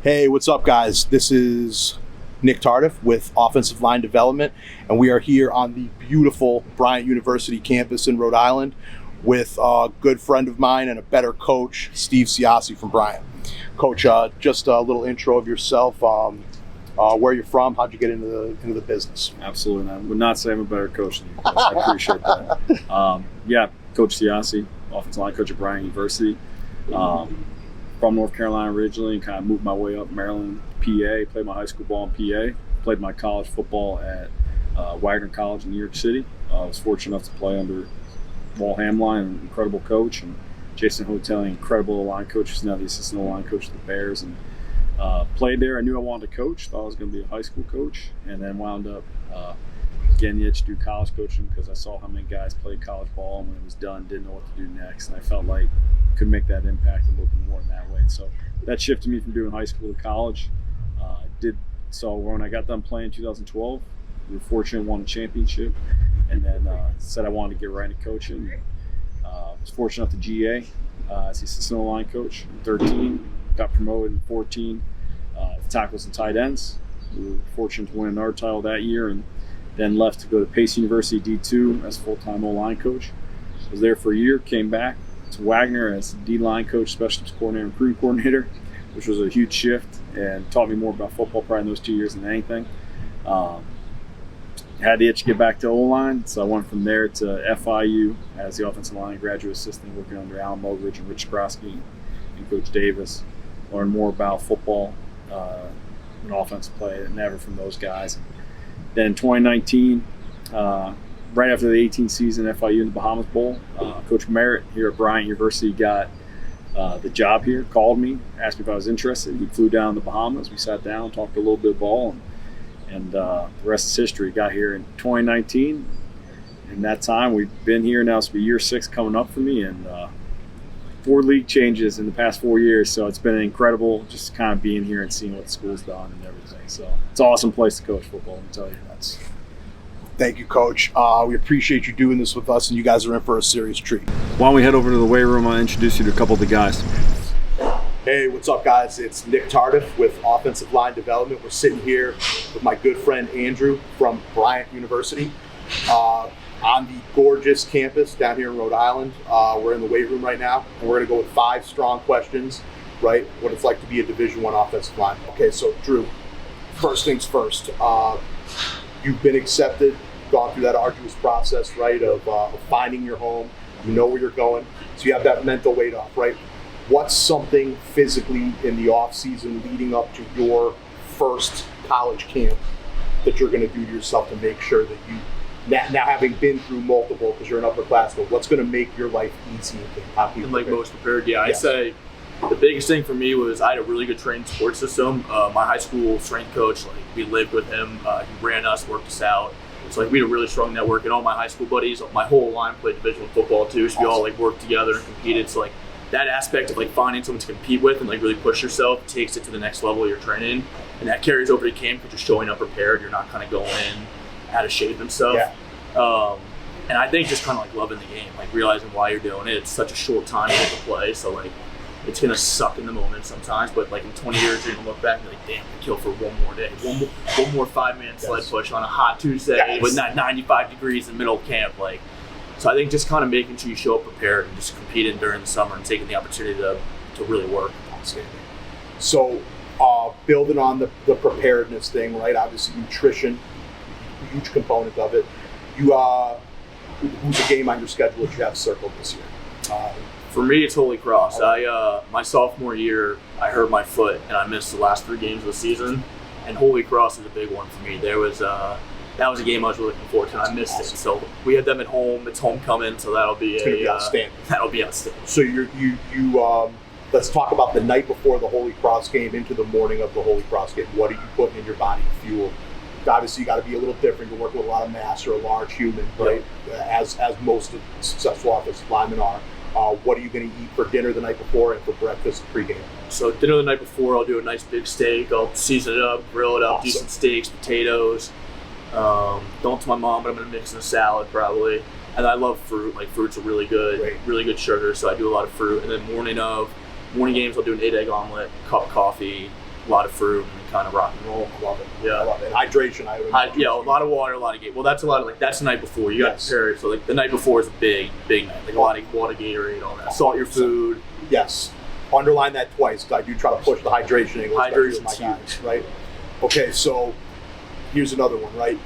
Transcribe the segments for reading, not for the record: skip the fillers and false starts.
Hey, what's up, guys? This is Nick Tardif with Offensive Line Development, and we are here on the beautiful Bryant University campus in Rhode Island with a good friend of mine and a better coach, Steve Ciocci from Bryant. Coach, just a little intro of yourself, where you're from, how'd you get into the business? Absolutely. I would not say I'm a better coach than you, Chris. I appreciate that. Coach Ciocci, offensive line coach at Bryant University. From North Carolina originally, and kind of moved my way up Maryland, PA. Played my high school ball in PA. Played my college football at Wagner College in New York City. I was fortunate enough to play under Wall Hamline, an incredible coach, and Jason Hotelli, incredible line coach, who's now the assistant line coach of the Bears. And played there. I knew I wanted to coach. Thought I was going to be a high school coach, and then wound up getting the itch to do college coaching because I saw how many guys played college ball, and when it was done, didn't know what to do next. And I felt like I could make that impact a little bit more in that way. So that shifted me from doing high school to college. So when I got done playing in 2012, we were fortunate, won a championship, and then said I wanted to get right into coaching. Was fortunate enough to GA as the assistant line coach in 13, got promoted in 14, tackles and tight ends. We were fortunate to win another title that year, and then left to go to Pace University D2 as full-time O-line coach. Was there for a year, came back to Wagner as D-line coach, specialist coordinator, and recruiting coordinator, which was a huge shift and taught me more about football probably in those 2 years than anything. Had the itch to get back to O-line, so I went from there to FIU as the offensive line graduate assistant, working under Alan Mogridge and Rich Skrosky and Coach Davis. Learned more about football and offensive play than ever from those guys. Then in 2019, right after the 18th season, FIU in the Bahamas Bowl, Coach Merritt here at Bryant University got the job here, called me, asked me if I was interested. He flew down to the Bahamas. We sat down, talked a little bit of ball, and the rest is history. Got here in 2019. In that time, we've been here now. It's been year 6 coming up for me, and 4 league changes in the past 4 years. So it's been incredible just kind of being here and seeing what the school's done and everything. So it's an awesome place to coach football, let me tell you. Thank you, Coach. We appreciate you doing this with us, and you guys are in for a serious treat. Why don't we head over to the weight room? I'll introduce you to a couple of the guys. Hey, what's up, guys? It's Nick Tardif with Offensive Line Development. We're sitting here with my good friend Andrew from Bryant University on the gorgeous campus down here in Rhode Island. We're in the weight room right now, and we're going to go with 5 strong questions, right? What it's like to be a Division I offensive line. Okay, so Drew, first things first. You've been accepted, gone through that arduous process, right, of finding your home. You know where you're going, so you have that mental weight off, right? What's something physically in the off season leading up to your first college camp that you're going to do to yourself to make sure that you, now having been through multiple, because you're an upperclassman, what's going to make your life easy and like most prepared? Yeah, I'd say the biggest thing for me was I had a really good training support system. My high school strength coach, we lived with him. He ran us, worked us out. So we had a really strong network, and all my high school buddies, my whole line played Division I football too. So we all worked together and competed. So that aspect of finding someone to compete with and really push yourself takes it to the next level of your training, and that carries over to camp because you're showing up prepared. You're not kind of going in out of shape and stuff. Yeah. And I think just kind of loving the game, realizing why you're doing it. It's such a short time to get to play, so it's gonna suck in the moment sometimes, but in 20 years you're gonna look back and be damn, I killed for one more day, one more 5-minute sled push on a hot Tuesday with 95 degrees in the middle of camp. So I think just kind of making sure you show up prepared and just competing during the summer and taking the opportunity to really work. So building on the preparedness thing, right? Obviously nutrition, a huge component of it. Who's a game on your schedule that you have circled this year? For me, it's Holy Cross. My sophomore year, I hurt my foot and I missed the last 3 games of the season. And Holy Cross is a big one for me. That was a game I was really looking forward to, and I missed it. So we had them at home. It's homecoming, so that'll be outstanding. That'll be outstanding. So you let's talk about the night before the Holy Cross game into the morning of the Holy Cross game. What are you putting in your body to fuel? Obviously, you got to be a little different. You're working with a lot of mass or a large human, right? As most of the successful offensive linemen are. What are you going to eat for dinner the night before and for breakfast pregame? So dinner the night before, I'll do a nice big steak. I'll season it up, grill it up, do some steaks, potatoes. Don't to my mom, but I'm going to mix in a salad probably. And I love fruit. Fruit's a really good sugar, so I do a lot of fruit. And then morning games, I'll do an 8-egg omelet, cup of coffee, a lot of fruit, and kind of rock and roll. I love it. Yeah. I love it. Hydration. Yeah, a lot of water, a lot of game. Well, that's a lot of that's the night before. You got to prepare it. So like the night before is a big night. Like a lot of water, Gatorade, all that. Salt your food. Yes. Underline that twice because I do try to push the hydration angle. Hydration's huge, right? Okay, so here's another one, right?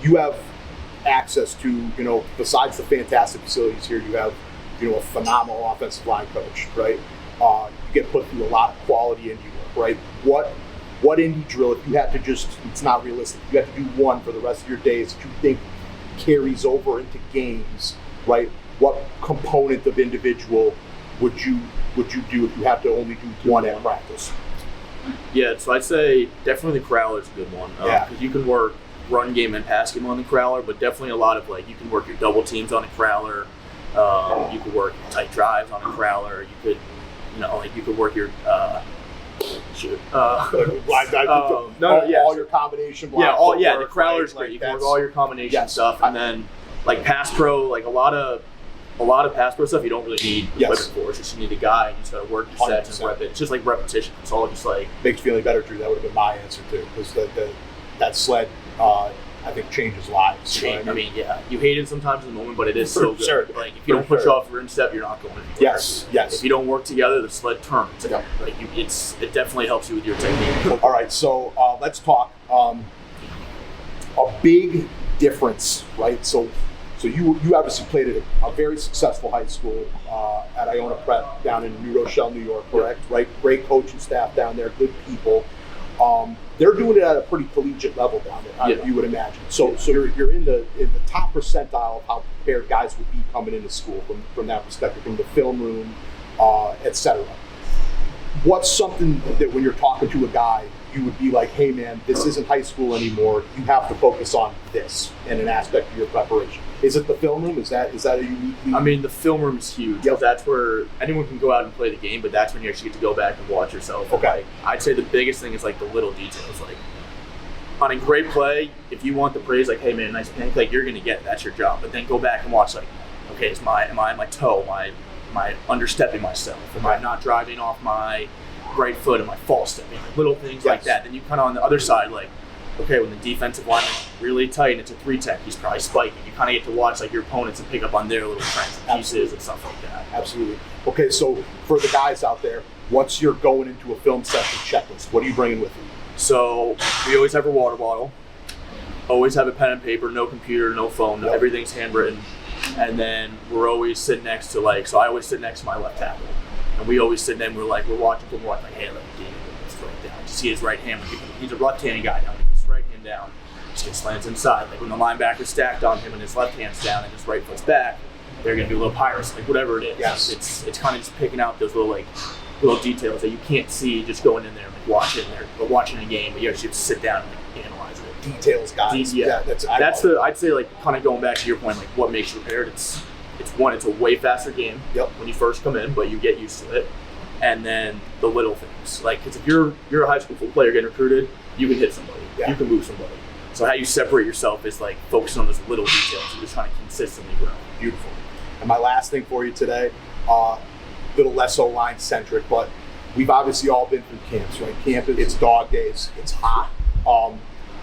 You have access to, besides the fantastic facilities here, you have, a phenomenal offensive line coach, right? You get put through a lot of quality indie work, right? What indie drill, if you had to it's not realistic, you have to do one for the rest of your days that you think carries over into games, right? What component of individual would you do if you have to only do one at practice? Yeah, so I'd say definitely the Crowler's a good one. Because you can work run game and pass game on the Crowler, but definitely a lot of you can work your double teams on a Crowler. You could work tight drives on a Crowler. You could, you could work your all your combination blocks. The Crowler's great. You can work all your combination stuff, and then pass pro, a lot of pass pro stuff you don't really need equipment for. It's just you need a guy and you just gotta work your sets and rep it. It's just repetition. It's all just makes you feeling better, Drew. That would have been my answer too, because that sled I think changes lives. I mean, you hate it sometimes in the moment, but it is so good. Sure. If you don't push off your instep, you're not going anywhere. Yes. If you don't work together, the sled turns. Yeah. It definitely helps you with your technique. All right, so let's talk a big difference, right? So you obviously played at a very successful high school at Iona Prep down in New Rochelle, New York, correct? Right, great coaching staff down there, good people. They're doing it at a pretty collegiate level down there, you would imagine. So you're in the top percentile of how prepared guys would be coming into school from that perspective, from the film room, etc. What's something that when you're talking to a guy, you would be like, hey man, this isn't high school anymore. You have to focus on this in an aspect of your preparation. Is it the film room? Is that a uniquely? I mean, the film room is huge. Yep. That's where anyone can go out and play the game, but that's when you actually get to go back and watch yourself. Okay. I'd say the biggest thing is the little details. On a great play, if you want the praise, hey man, nice pancake, you're gonna get it. That's your job. But then go back and watch okay, am I on my toe? Am I understepping myself? Am I not driving off my right foot? Am I false stepping? Little things like that. Then you kind of on the other side, okay, when the defensive line is really tight and it's a 3-tech, he's probably spiking. You kind of get to watch your opponents and pick up on their little trends and pieces and stuff like that. Absolutely. Okay, so for the guys out there, what's your going into a film session checklist? What are you bringing with you? So we always have a water bottle, always have a pen and paper, no computer, no phone, everything's handwritten. And then we're always sitting next to so I always sit next to my left tackle. And we always sit there and we're watching film, hey, let me get this right down. You see his right hand, he's a left-handed guy now. He puts his right hand down, just gets slants inside. When the linebacker's stacked on him and his left hand's down and his right foot's back, they're gonna do a little piracy, whatever it is. Yes. It's kind of just picking out those little details that you can't see just going in there and watching a game, but you actually have to sit down and analyze it. Details, guys. I'd say kind of going back to your point, what makes you prepared. It's a way faster game when you first come in, but you get used to it. And then the little things, because if you're a high school football player getting recruited, you can hit somebody, you can move somebody. So how you separate yourself is focusing on those little details and just trying to consistently grow. Beautiful. And my last thing for you today, little less O-line centric, but we've obviously all been through camps, right? Camp, it's dog days, it's hot.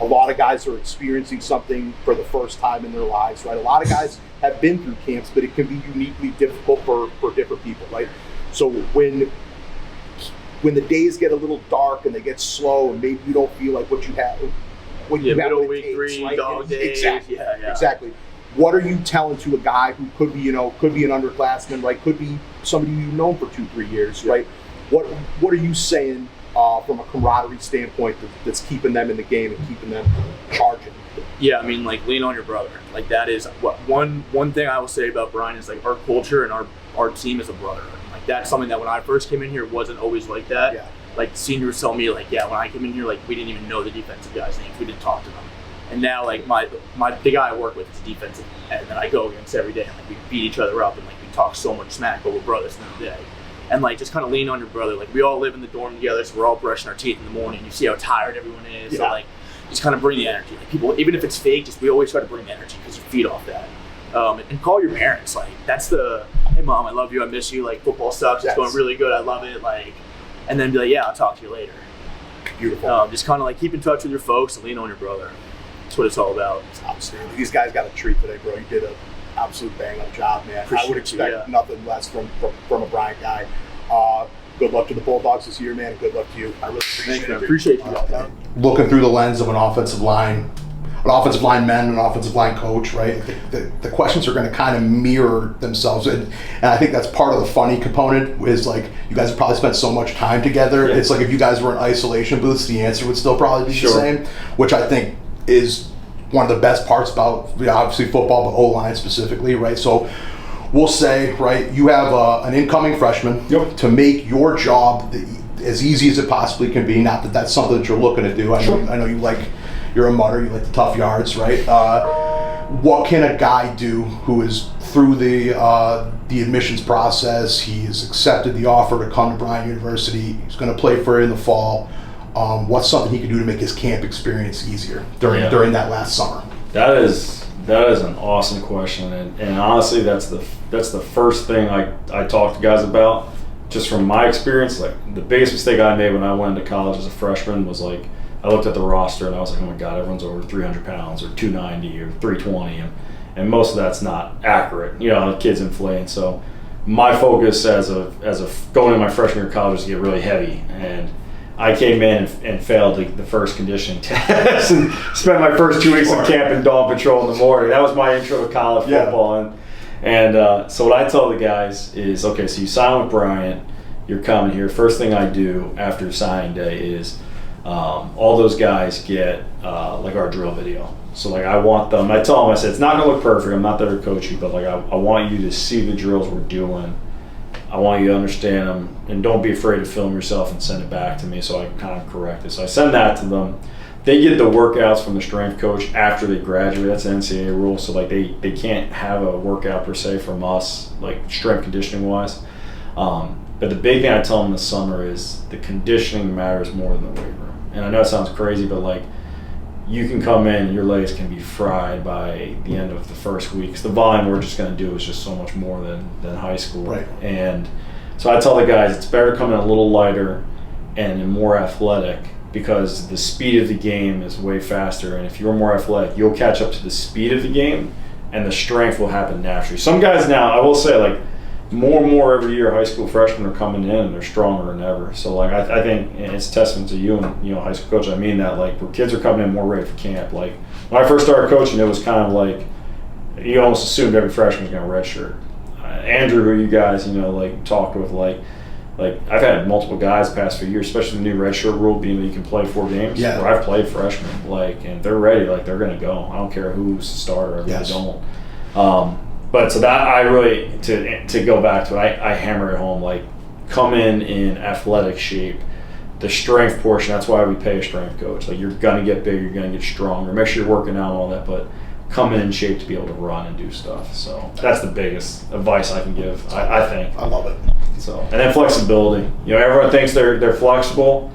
A lot of guys are experiencing something for the first time in their lives, right? A lot of guys have been through camps, but it can be uniquely difficult for different people, right? So when the days get a little dark and they get slow and maybe you don't feel like what you have middle what week takes, 3, right? dog days. Exactly. What are you telling to a guy who could be an underclassman, right? Could be somebody you've known for 2-3 years, right? What are you saying from a camaraderie standpoint that's keeping them in the game and keeping them charging? Yeah, I mean, lean on your brother. That is one thing I will say about Bryant is our culture and our team is a brotherhood. That's something that when I first came in here wasn't always like that. Yeah. The seniors tell me when I came in here we didn't even know the defensive guys' names. We didn't talk to them. And now the guy I work with is defensive and then I go against every day and we beat each other up and we talk so much smack, but we're brothers in the day. And just kind of lean on your brother. We all live in the dorm together, so we're all brushing our teeth in the morning. You see how tired everyone is. Yeah. So just kind of bring the energy. People, even if it's fake, we always try to bring the energy because you feed off that. And call your parents. That's hey mom, I love you, I miss you. Football sucks. It's going really good. I love it. And then be yeah, I'll talk to you later. Beautiful. Just kind of like keep in touch with your folks and lean on your brother. That's what it's all about. It's outstanding. These guys got a treat today, bro. You did an absolute bang-up job, man. I would expect nothing less from a Bryant guy. Good luck to the Bulldogs this year, man, and good luck to you. I really appreciate it. I appreciate you. Looking through the lens of an offensive line man, an offensive line coach, right? The questions are going to kind of mirror themselves, and I think that's part of the funny component. Is like you guys have probably spent so much time together. Yeah. It's like if you guys were in isolation booths, the answer would still probably be the same, which I think is one of the best parts about obviously football, but O-line specifically, right? So we'll say, right, you have an incoming freshman to make your job as easy as it possibly can be. Not that that's something that you're looking to do. I know you're a mutter, you like the tough yards, right? What can a guy do who is through the admissions process? He has accepted the offer to come to Bryant University. He's going to play for it in the fall. What's something he can do to make his camp experience easier during that last summer? That is an awesome question, and honestly, that's the first thing I talk to guys about. Just from my experience, like the biggest mistake I made when I went into college as a freshman was like I looked at the roster and I was like, oh my god, everyone's over 300 pounds or 290 or 320, and most of that's not accurate. You know, the kids inflating. So my focus as a going into my freshman year of college is to get really heavy, and I came in and failed the first conditioning test and spent my first 2 weeks of camp in dawn patrol in the morning. That was my intro to college football. And so what I tell the guys is, okay, so you sign with Bryant, you're coming here. First thing I do after signing day is all those guys get like our drill video. So like I tell them, I said, it's not going to look perfect. I'm not there to coach you, but like I want you to see the drills we're doing. I want you to understand them, and don't be afraid to film yourself and send it back to me so I can kind of correct it. So I send that to them. They get the workouts from the strength coach after they graduate. That's an NCAA rule. So like they can't have a workout per se from us, like strength conditioning wise. But the big thing I tell them in the summer is the conditioning matters more than the weight room. And I know it sounds crazy, but like you can come in and your legs can be fried by the end of the first week. 'Cause the volume we're just going to do is just so much more than high school. Right. And so I tell the guys it's better to come in a little lighter and more athletic, because the speed of the game is way faster. And if you're more athletic, you'll catch up to the speed of the game and the strength will happen naturally. Some guys now, I will say, like, more and more every year high school freshmen are coming in and they're stronger than ever. So like I think it's a testament to you and high school coach. I mean that, like, where kids are coming in more ready for camp. Like when I first started coaching, it was kind of like you almost assumed every freshman was going to redshirt. Andrew, who you guys like talked with, like I've had multiple guys the past few years, especially the new redshirt rule being that you can play 4 games. Yeah. Where I've played freshmen, and they're ready, they're going to go. I don't care who's the starter, I really don't. But so that I really, to go back to it, I hammer it home, come in athletic shape. The strength portion, that's why we pay a strength coach. You're going to get bigger, you're going to get stronger. Make sure you're working out and all that, but come in shape to be able to run and do stuff. So that's the biggest advice I can give, I think. I love it. So, and then flexibility. Everyone thinks they're flexible.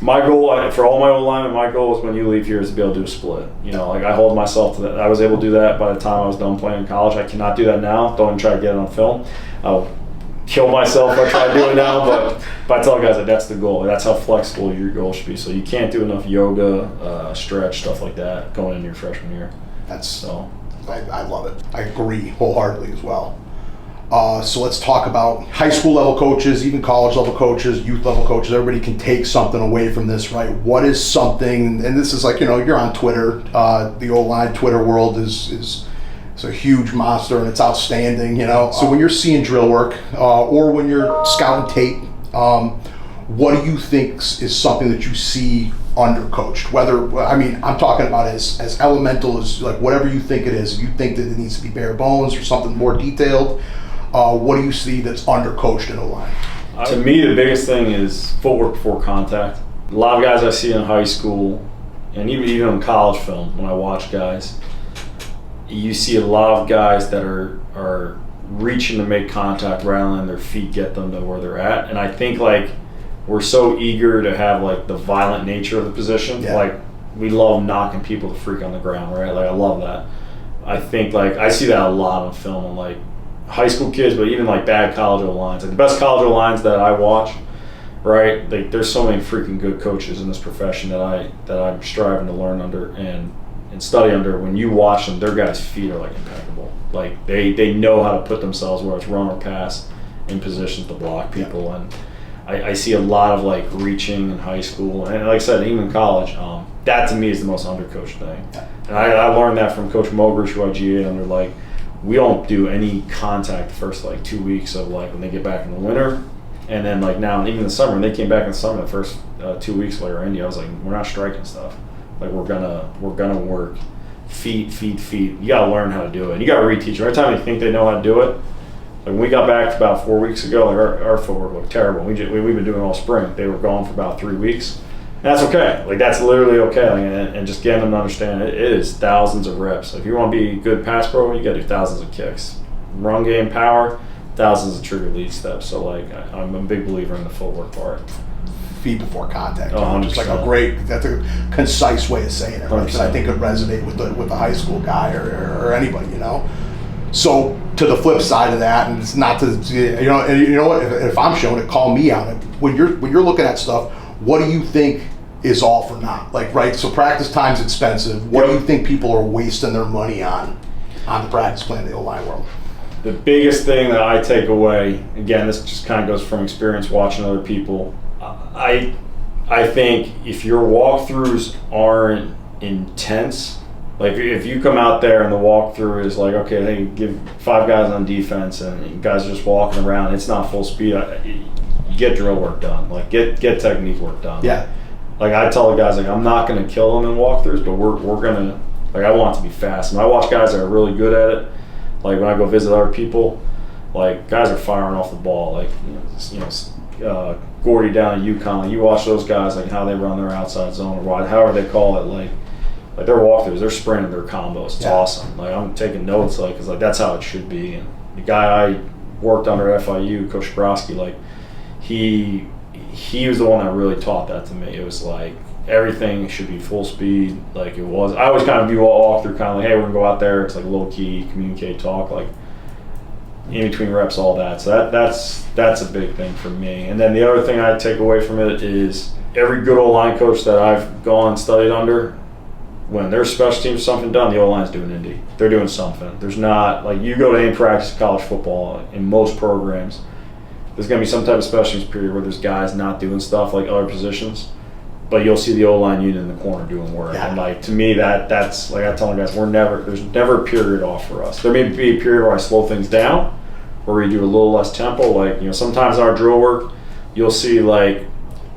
My goal for all my O-linemen, my goal is when you leave here is to be able to do a split. I hold myself to that. I was able to do that by the time I was done playing in college. I cannot do that now. Don't even try to get it on film. I'll kill myself if I try to do it now. But I tell guys that's the goal. That's how flexible your goal should be. So you can't do enough yoga, stretch, stuff like that going into your freshman year. I love it. I agree wholeheartedly as well. So let's talk about high school level coaches, even college level coaches, youth level coaches. Everybody can take something away from this, right? What is something, and this is you're on Twitter. The O-line Twitter world is a huge monster and it's outstanding, So when you're seeing drill work or when you're scouting tape, what do you think is something that you see undercoached? I'm talking about as elemental as whatever you think it is. If you think that it needs to be bare bones or something more detailed, what do you see that's undercoached in O-line? To me, the biggest thing is footwork before contact. A lot of guys I see in high school and even in college film, when I watch guys, you see a lot of guys that are reaching to make contact rather than their feet get them to where they're at. And I think we're so eager to have the violent nature of the position. Yeah. We love knocking people to freak on the ground, right? I love that. I think I see that a lot on film and high school kids, but even bad college O-lines. The best college O-lines that I watch right? Like there's so many freaking good coaches in this profession that I'm striving to learn under and study under. When you watch them, their guys' feet are like impeccable. Like they know how to put themselves, whether it's run or pass, in positions to block people. And I see a lot of like reaching in high school, and like I said, even in college. That to me is the most undercoached thing. And I learned that from Coach Mogers, who I GA'd under. Like, we don't do any contact the first like 2 weeks of like when they get back in the winter. And then like now, even in the summer, when they came back in the summer, the first 2 weeks while we were in India, I was like, we're not striking stuff. Like we're gonna work feet. You gotta learn how to do it. And you gotta reteach. Every time you think they know how to do it, like when we got back about 4 weeks ago, like our footwork looked terrible. We've been doing all spring. They were gone for about 3 weeks. And that's okay. Like that's literally okay. Like, and just getting them to understand it is thousands of reps. If you want to be a good pass pro, you gotta do thousands of kicks. Run game power, thousands of trigger lead steps. So like I'm a big believer in the footwork part. Feet before contact. Oh, just like that's a concise way of saying it. Right? And I think it resonate with the high school guy or anybody, you know. So to the flip side of that, and it's not to you know what, if I'm showing it, call me on it. When you're looking at stuff, what do you think is all for naught? Like, right, so practice time's expensive. What do you think people are wasting their money on the practice plan in the O-line world? The biggest thing that I take away, again, this just kind of goes from experience watching other people. I think if your walkthroughs aren't intense, like if you come out there and the walkthrough is like, okay, they give 5 guys on defense and guys are just walking around, it's not full speed. Get drill work done. Like get technique work done. Yeah. Like I tell the guys, like I'm not going to kill them in walkthroughs, but we're going to, like I want it to be fast. And I watch guys that are really good at it. Like when I go visit other people, like guys are firing off the ball. Like Gordy down at UConn. Like, you watch those guys, like how they run their outside zone or wide, however they call it. Like their walkthroughs, they're sprinting their combos. It's awesome. Like I'm taking notes, like because like that's how it should be. And the guy I worked under at FIU, Coach Skrosky, like he was the one that really taught that to me. It was like everything should be full speed. Like it was. I always kind of view all through kind of like, hey, we're gonna go out there. It's like low key, communicate, talk, like in between reps, all that. So that's a big thing for me. And then the other thing I take away from it is every good O-line coach that I've gone and studied under, when there's special teams something done, the O-line's doing Indy. They're doing something. There's not like you go to any practice of college football in most programs. There's going to be some type of special teams period where there's guys not doing stuff like other positions, but you'll see the O-line unit in the corner doing work. Yeah. And like to me, that's like I tell the guys, there's never a period off for us. There may be a period where I slow things down, where we do a little less tempo. Like sometimes in our drill work, you'll see like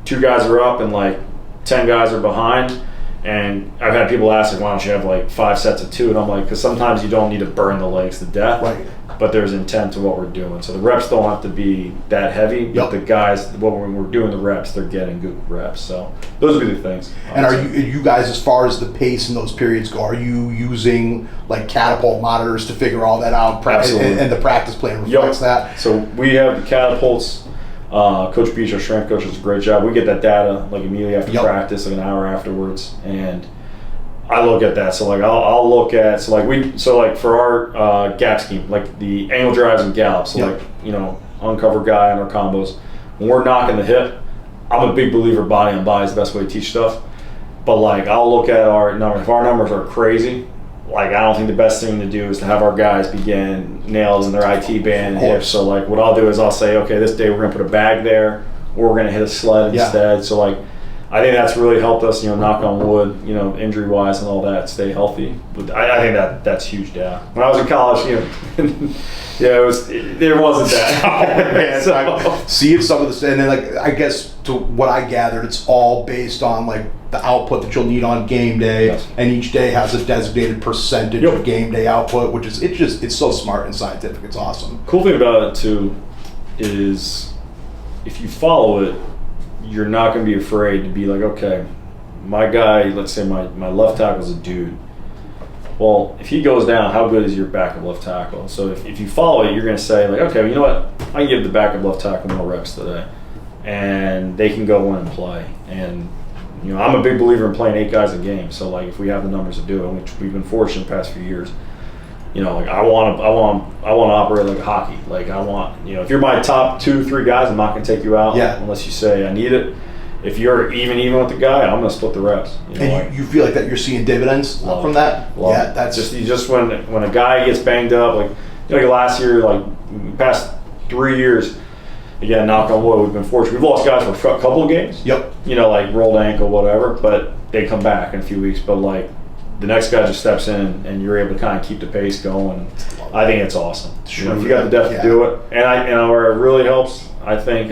2 guys are up and like 10 guys are behind. And I've had people ask, like, why don't you have like 5 sets of 2? And I'm like, because sometimes you don't need to burn the legs to death. Right. But there's intent to what we're doing. So the reps don't have to be that heavy, but the guys, when we're doing the reps, they're getting good reps. So those would be the things. And are you guys, as far as the pace in those periods go, are you using like catapult monitors to figure all that out? Absolutely. And the practice plan reflects that? So we have the catapults. Coach Beach, our strength coach, does a great job. We get that data like immediately after practice, like an hour afterwards, and I look at that. So like I'll look at for our gap scheme, like the angle drives and gallops. So like uncover guy on our combos. When we're knocking the hip, I'm a big believer body on body is the best way to teach stuff. But like I'll look at our numbers. If our numbers are crazy, like I don't think the best thing to do is to have our guys begin nails in their IT band and hips. So like what I'll do is I'll say, okay, this day we're gonna put a bag there, or we're gonna hit a sled instead. So like I think that's really helped us, knock on wood, injury wise and all that, stay healthy. But I think that's huge data. When I was in college, there wasn't that. So, I see some of the, and then like I guess to what I gathered, it's all based on like the output that you'll need on game day, and each day has a designated percentage of game day output, which is it's so smart and scientific. It's awesome. Cool thing about it too is if you follow it, you're not going to be afraid to be like, okay, my guy, let's say my left tackle's a dude. Well, if he goes down, how good is your backup left tackle? So if you follow it, you're going to say like, okay, well, you know what? I can give the backup left tackle more reps today, and they can go in and play. And I'm a big believer in playing 8 guys a game. So like if we have the numbers to do it, which we've been fortunate the past few years, like I want to operate like hockey. Like I want, if you're my top 2-3 guys, I'm not going to take you out unless you say I need it. If you're even with the guy, I'm going to split the reps. And you feel like that you're seeing dividends from that? Yeah, that's just when a guy gets banged up, like last year, like past 3 years. Again, knock on wood, we've been fortunate. We've lost guys for a couple of games. Yep. Like rolled ankle, whatever, but they come back in a few weeks. But like the next guy just steps in, and you're able to kind of keep the pace going. I think it's awesome. If you got the depth to do it, and where it really helps, I think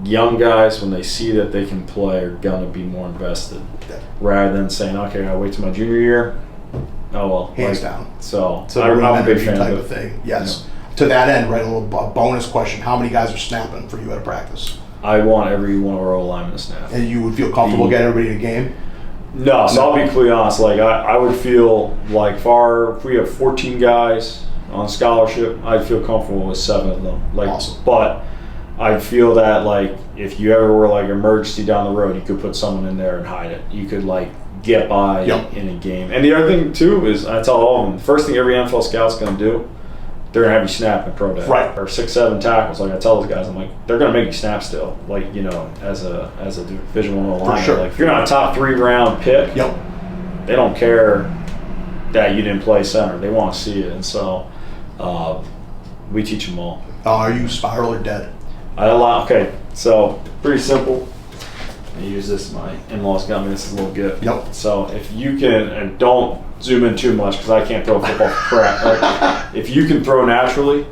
young guys, when they see that they can play, are gonna be more invested, rather than saying, okay, I'll wait till my junior year. Oh well, hands down. So I'm a big fan type of it. Thing. Yes. To that end, right, a little bonus question. How many guys are snapping for you at a practice? I want every one of our O-linemen to snap. And you would feel comfortable getting everybody in a game? No, so I'll be completely honest. Like I would feel like if we have 14 guys on scholarship, I'd feel comfortable with 7 of them. Like, awesome. But I feel that like if you ever were like emergency down the road, you could put someone in there and hide it. You could like get by in a game. And the other thing too is I tell all of them, the first thing every NFL scout's going to do, they're gonna have you snap in pro day, right? Or 6-7 tackles. Like I tell those guys, I'm like, they're gonna make you snap still. Like as a Division I lineman, sure. like if you're not a top 3 round pick, they don't care that you didn't play center. They want to see it, and so we teach them all. Are you spiral or dead? Okay, so pretty simple. I use this. My in-laws got me. This is a little gift. Yep. So if you can, and don't zoom in too much because I can't throw football for crap. Right? If you can throw naturally,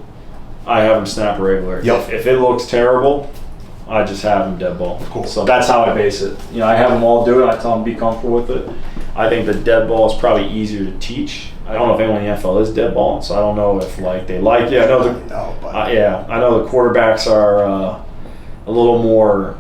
I have them snap regular. Yep. If it looks terrible, I just have them dead ball. Cool. So that's how I base it. I have them all do it. I tell them be comfortable with it. I think the dead ball is probably easier to teach. I don't know if anyone in the NFL is dead ball, so I don't know if they like it. I know I know the quarterbacks are a little more.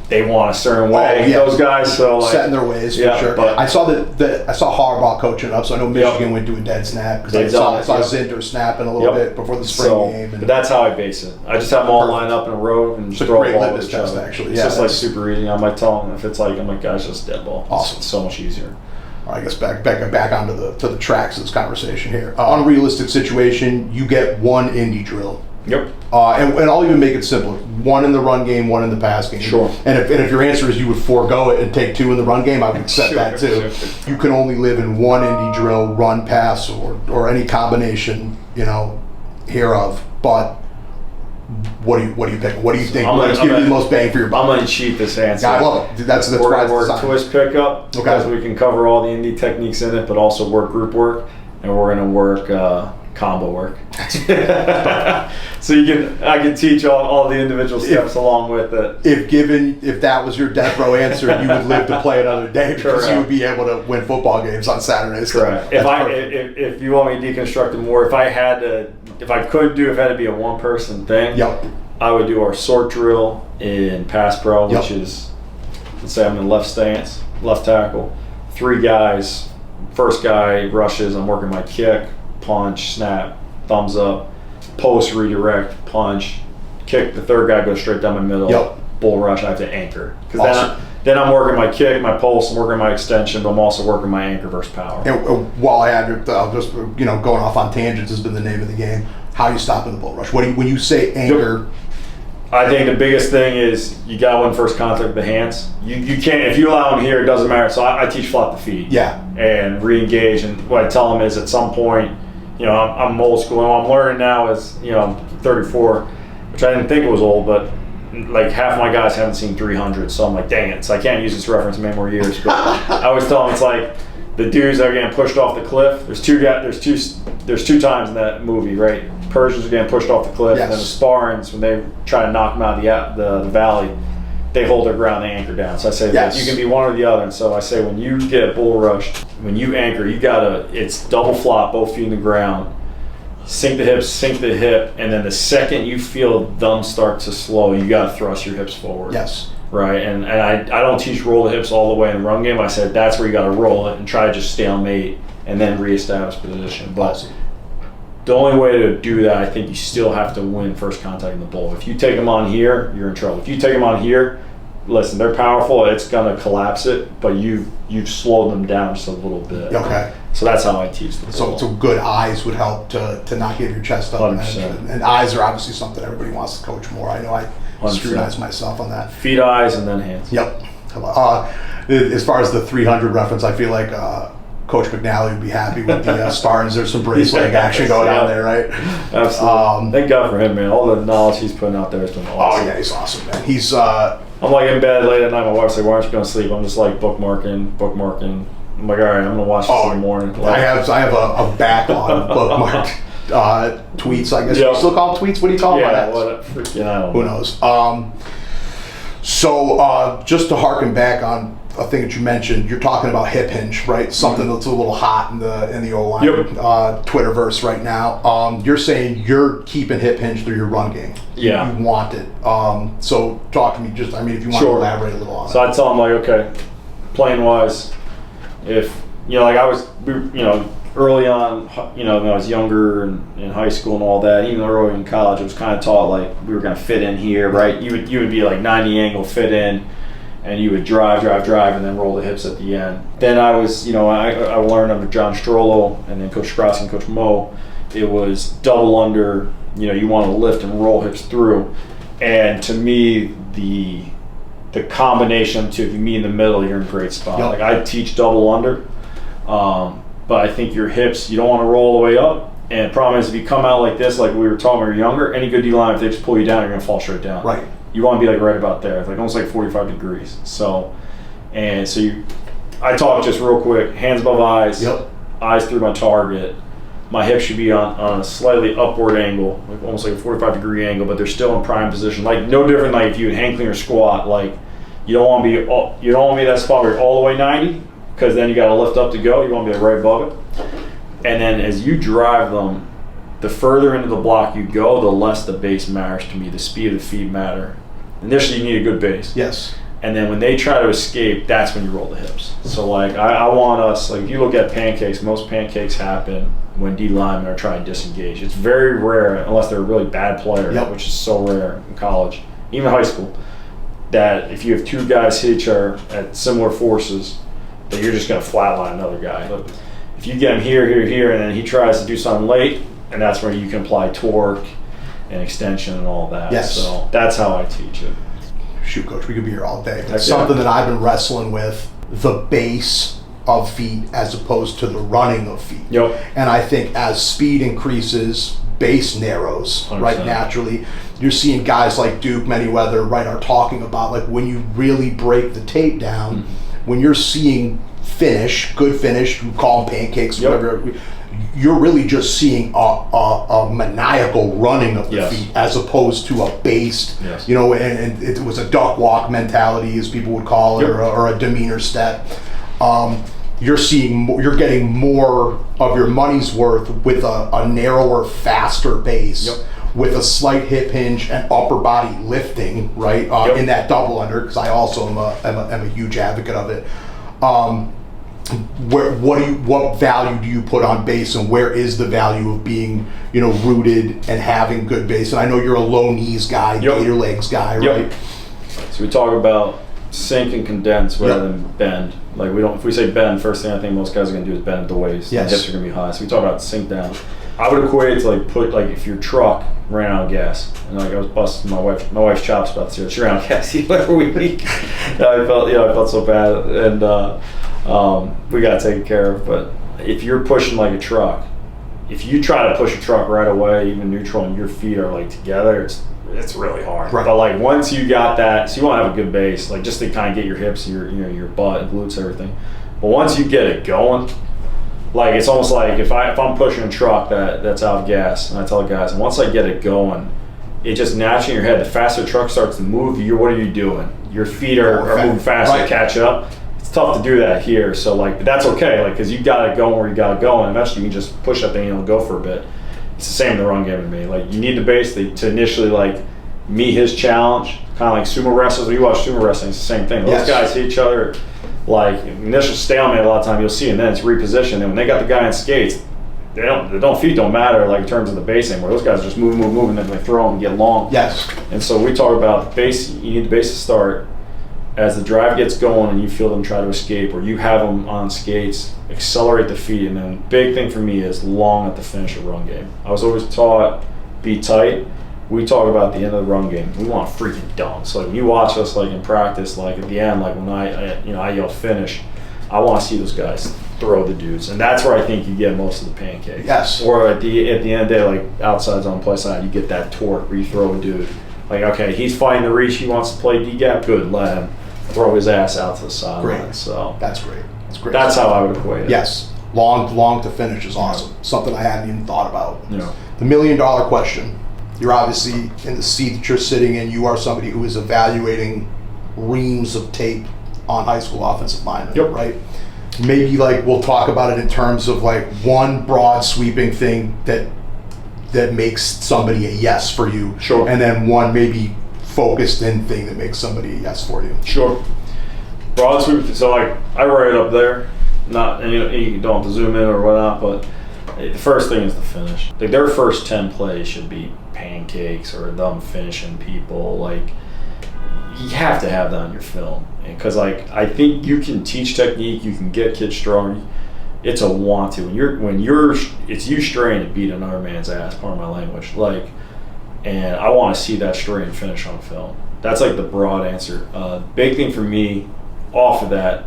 They want a certain way. Those guys, so set in their ways for sure. But I saw I saw Harbaugh coaching up, so I know Michigan went to a dead snap because I saw Zinter snapping a little bit before the spring game. But that's how I base it. I just have them all lined up in a row and just throw a ball at each other. Actually, it's just like super easy. I might tell them if it's like guys, just dead ball. Awesome, it's so much easier. All right, I guess back onto the tracks of this conversation here. Unrealistic situation. You get one indie drill. Yep. And I'll even make it simpler. One in the run game, one in the pass game. Sure. And if your answer is you would forego it and take 2 in the run game, I would accept that too. Sure. You can only live in one indie drill, run, pass, or any combination, hereof. But what do you pick? What do you think? Let's give you the most bang for your buck. I'm going to cheat this answer. Yeah, I love it. That's we're going to work twist pickup because we can cover all the indie techniques in it, but also work group work, and we're going to work combo work. So I can teach all the individual steps along with it. If that was your death row answer, you would live to play another day because you would be able to win football games on Saturdays. Correct. If you want me to deconstruct it more, if it had to be a one-person thing, I would do our sort drill in pass pro, which is, let's say I'm in left stance, left tackle, 3 guys. First guy rushes, I'm working my kick, punch, snap, thumbs up, post, redirect, punch, kick. The third guy goes straight down the middle. Bull rush. I have to anchor because then I'm working my kick, my pulse, I'm working my extension, but I'm also working my anchor versus power. And while I had just going off on tangents has been the name of the game. How are you stopping the bull rush? When you say anchor? I think the biggest thing is you got to win first contact with the hands. You can't, if you allow them here, it doesn't matter. So I teach flat the feet. And re-engage. And what I tell them is at some point, I'm old school. And what I'm learning now is, I'm 34, which I didn't think it was old, but like half my guys haven't seen 300. So I'm like, dang it. So I can't use this reference many more years. But I always tell them it's like the dudes that are getting pushed off the cliff. There's two times in that movie, right? Persians are getting pushed off the cliff, and then the Spartans, when they try to knock them out of the valley, they hold their ground, they anchor down. So I say that you can be one or the other. And so I say when you get bull rushed, when you anchor, it's double flop, both feet in the ground, sink the hip, and then the second you feel them start to slow, you got to thrust your hips forward. Right, and I don't teach roll the hips all the way in the run game. I said that's where you got to roll it and try to just stalemate and then reestablish position. But the only way to do that, I think you still have to win first contact in the bull. If you take them on here, you're in trouble. If you take them on here, listen, they're powerful. It's gonna collapse it, but you've slowed them down just a little bit. So that's how I teach them. So good eyes would help to not give your chest up. 100%. And eyes are obviously something everybody wants to coach more. I know I 100%. scrutinize myself on that. Feet, eyes, and then hands. Yep. As far as the 300 reference, I feel like Coach McNally would be happy with the Spartans. There's some brace leg action going on there, right? Absolutely. Thank God for him, man. All the knowledge he's putting out there has been awesome. Oh yeah, he's awesome, man. He's I'm like in bed late at night. My wife's like, "Why aren't you going to sleep?" I'm just like bookmarking. I'm like, all right, I'm gonna watch this in the morning. Like, I have a backlog of bookmarked tweets. I guess you still call them tweets. What do you call them? Yeah, who knows? So just to harken back on a thing that you mentioned, you're talking about hip hinge, right? Something that's a little hot in the O-line Twitterverse right now. You're saying you're keeping hip hinge through your run game. Yeah, you want it. So talk to me. If you want to elaborate a little on it. So I tell them like, okay, playing wise. If like I was, early on, when I was younger and in high school and all that, even early in college, it was kind of taught like we were going to fit in here, right? You would be like 90 angle fit in, and you would drive, and then roll the hips at the end. Then I was, I learned under John Strollo and then Coach Strauss and Coach Mo. It was double under. You want to lift and roll hips through, and to me the combination of two, if you meet in the middle, you're in a great spot. Like I teach double under, but I think your hips, you don't want to roll the way up. And the problem is if you come out like this, like we were talking when we were younger, any good D-line, if they just pull you down, you're going to fall straight down. Right. You want to be like right about there, like almost like 45 degrees. I talk just real quick, hands above eyes, eyes through my target. My hips should be on a slightly upward angle, like almost like a 45 degree angle, but they're still in prime position. Like no different like if you would hang clean or squat. Like you don't want to be that spot where you're all the way 90, because then you got to lift up to go. You want to be like right above it. And then as you drive them, the further into the block you go, the less the base matters to me. The speed of the feet matter. Initially, you need a good base. Yes. And then when they try to escape, that's when you roll the hips. So like I want us, like if you look at pancakes, most pancakes happen when D linemen are trying to disengage. It's very rare, unless they're a really bad player, which is so rare in college, even high school, that if you have two guys hit each other at similar forces, that you're just going to flatline another guy. But if you get him here, and then he tries to do something late, and that's where you can apply torque and extension and all that. Yes. So that's how I teach it. Shoot, Coach, we could be here all day. It's something that I've been wrestling with, the base of feet as opposed to the running of feet. And I think as speed increases, base narrows, 100%. right, naturally. You're seeing guys like Duke, Manyweather, right, are talking about like when you really break the tape down, when you're seeing good finish, you call them pancakes, whatever, you're really just seeing a maniacal running of the feet as opposed to a based, and it was a duck walk mentality, as people would call it, or a demeanor step. You're getting more of your money's worth with a narrower, faster base, with a slight hip hinge and upper body lifting, right, in that double under, because I also am a huge advocate of it. What value do you put on base, and where is the value of being, rooted and having good base? And I know you're a low knees guy, gator legs guy, right? So we talk about sink and condense rather than bend. Like if we say bend, first thing I think most guys are gonna do is bend at the waist. Yes. The hips are gonna be high. So we talk about sink down. I would equate it to if your truck ran out of gas, and I was busting my wife's chops about this. She ran out of gas every week. I felt so bad, and we got taken care of. But if you're pushing like a truck, if you try to push a truck right away, even neutral, and your feet are like together, it's really hard. Right. But like once you got that, so you want to have a good base, like just to kind of get your hips, your butt, and glutes, everything. But once you get it going, like it's almost like if I'm pushing a truck that's out of gas, and I tell the guys, and once I get it going, it just naturally in your head, the faster the truck starts to move, what are you doing? Your feet are moving faster to catch up. It's tough to do that here, so but that's okay, because you got it going where you got it going. Eventually you can just push that thing and it'll go for a bit. It's the same in the run game to me. Like you need the base to initially meet his challenge, kind of like sumo wrestlers. When you watch sumo wrestling, it's the same thing. Those guys hit each other, initial stalemate a lot of time you'll see, and then it's repositioned. And when they got the guy in skates, feet don't matter in terms of the base anymore. Those guys just move, and then they throw them and get long. Yes. And so we talk about base. You need the base to start, as the drive gets going and you feel them try to escape, or you have them on skates, accelerate the feet. And then big thing for me is long at the finish of run game. I was always taught, be tight. We talk about the end of the run game. We want freaking dunks. Like, when you watch us, like, in practice, like, at the end, like, when I yell finish, I want to see those guys throw the dudes. And that's where I think you get most of the pancakes. Yes. Or at the end of the day, like, outside zone, play side, you get that torque where you throw a dude. Like, okay, he's fighting the reach, he wants to play D-gap, good, let him throw his ass out to the sideline. Great. So That's great. That's great. that's how I would equate it. Yes. Long to finish is awesome. Something I hadn't even thought about. Yeah. The $1 million question. You're obviously in the seat that you're sitting in. You are somebody who is evaluating reams of tape on high school offensive linemen, Yep. right? Maybe, like, we'll talk about it in terms of, like, one broad sweeping thing that makes somebody a yes for you. Sure. And then one maybe focused in thing that makes somebody a yes for you. Sure. Broad sweep. So, like, I write it up there. Not, and you don't have to zoom in or whatnot, but the first thing is the finish. Like, their first 10 plays should be pancakes or them finishing people. Like, you have to have that on your film, because, like, I think you can teach technique, you can get kids strong. It's a want to. It's you straying to beat another man's ass. Pardon my language. Like, and I want to see that stray and finish on film. That's, like, the broad answer. Big thing for me off of that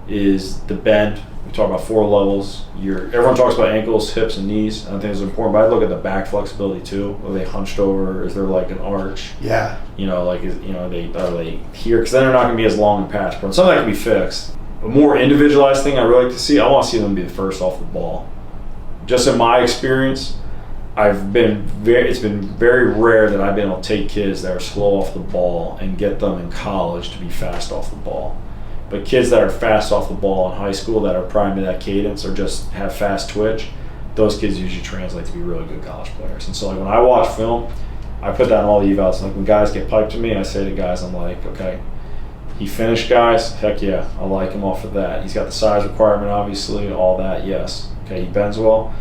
is the bend. We talk about 4 levels. Everyone talks about ankles, hips, and knees. I think it's important, but I look at the back flexibility too. Are they hunched over? Is there, like, an arch? Yeah. Like, are they here? Because then they're not going to be as long and patch prone. Some of that can be fixed. A more individualized thing I really like to see, I want to see them be the first off the ball. Just in my experience, it's been very rare that I've been able to take kids that are slow off the ball and get them in college to be fast off the ball. But kids that are fast off the ball in high school that are primed to that cadence or just have fast twitch, those kids usually translate to be really good college players. And so, like, when I watch film, I put that in all the evals. Like, when guys get piped to me, I say to guys, I'm like, okay, he finished, guys, heck yeah, I like him off of that. He's got the size requirement, obviously, all that, yes. Okay, he bends well,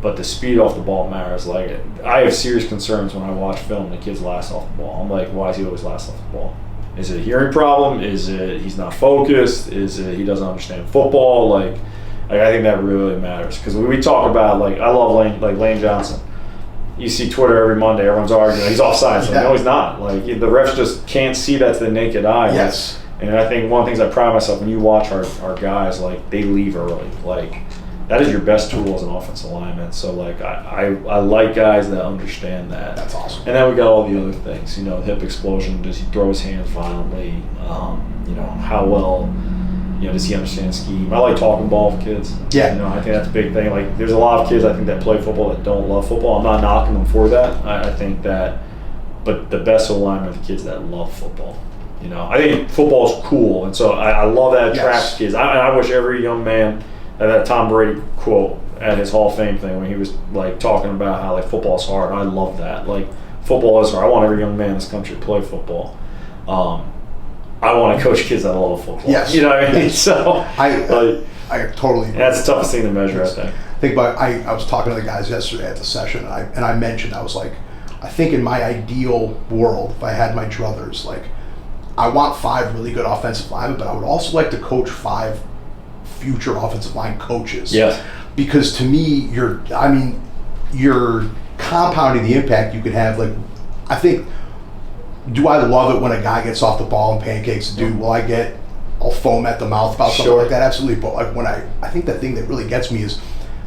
but the speed off the ball matters. Like, I have serious concerns when I watch film and the kid's last off the ball. I'm like, why is he always last off the ball? Is it a hearing problem? Is it he's not focused? Is it he doesn't understand football? Like I think that really matters, because when we talk about, like, I love Lane Johnson. You see Twitter every Monday, everyone's arguing he's offside. Like, no, he's not. Like, the refs just can't see that to the naked eye. Yes. And I think one of the things I pride myself, when you watch our guys, like, they leave early. Like, that is your best tool as an offensive lineman. So, like, I like guys that understand that. That's awesome. And then we got all the other things. Hip explosion. Does he throw his hands violently? How well, does he understand scheme? I like talking ball with kids. Yeah. I think that's a big thing. Like, there's a lot of kids, I think, that play football that don't love football. I'm not knocking them for that. I think that, but the best alignment are the kids that love football. I think football is cool, and so I love that attracts kids. I wish every young man had that Tom Brady quote at his Hall of Fame thing when he was, like, talking about how, like, football's hard. I love that. Like, football is hard. I want every young man in this country to play football. I want to coach kids that love football. Yes. You know what I mean? Yes. So I totally. That's the toughest thing to measure, I think. I was talking to the guys yesterday at the session, and I mentioned, I was like, I think in my ideal world, if I had my druthers, like, I want 5 really good offensive linemen, but I would also like to coach 5 future offensive line coaches. Yes. Because to me, you're compounding the impact you can have. Like, I think, do I love it when a guy gets off the ball and pancakes a dude? Will I get all foam at the mouth about something like that? Absolutely. But, like, when I think the thing that really gets me is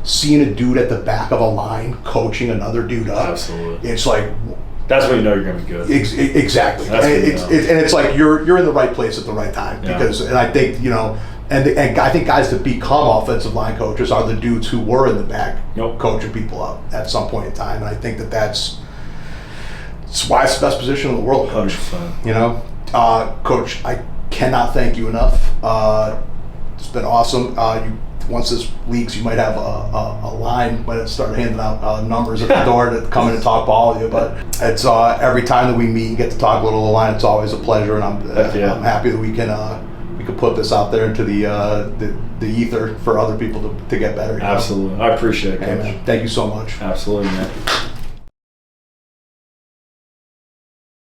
seeing a dude at the back of a line coaching another dude up. Absolutely. It's like, that's when you know you're going to be good. Exactly. And it's like you're in the right place at the right time. Because, and I think, and I think guys that become offensive line coaches are the dudes who were in the back coaching people up at some point in time. And I think that's why it's the best position in the world, Coach. 100%. Coach, I cannot thank you enough. It's been awesome. Once this leaks, you might have a line, might start handing out numbers at the door to come in and talk ball with you. But it's every time that we meet and get to talk a little of the line, it's always a pleasure, and I'm happy that we can put this out there into the ether for other people to get better. Absolutely. I appreciate it, Coach. Hey, man, thank you so much. Absolutely, man.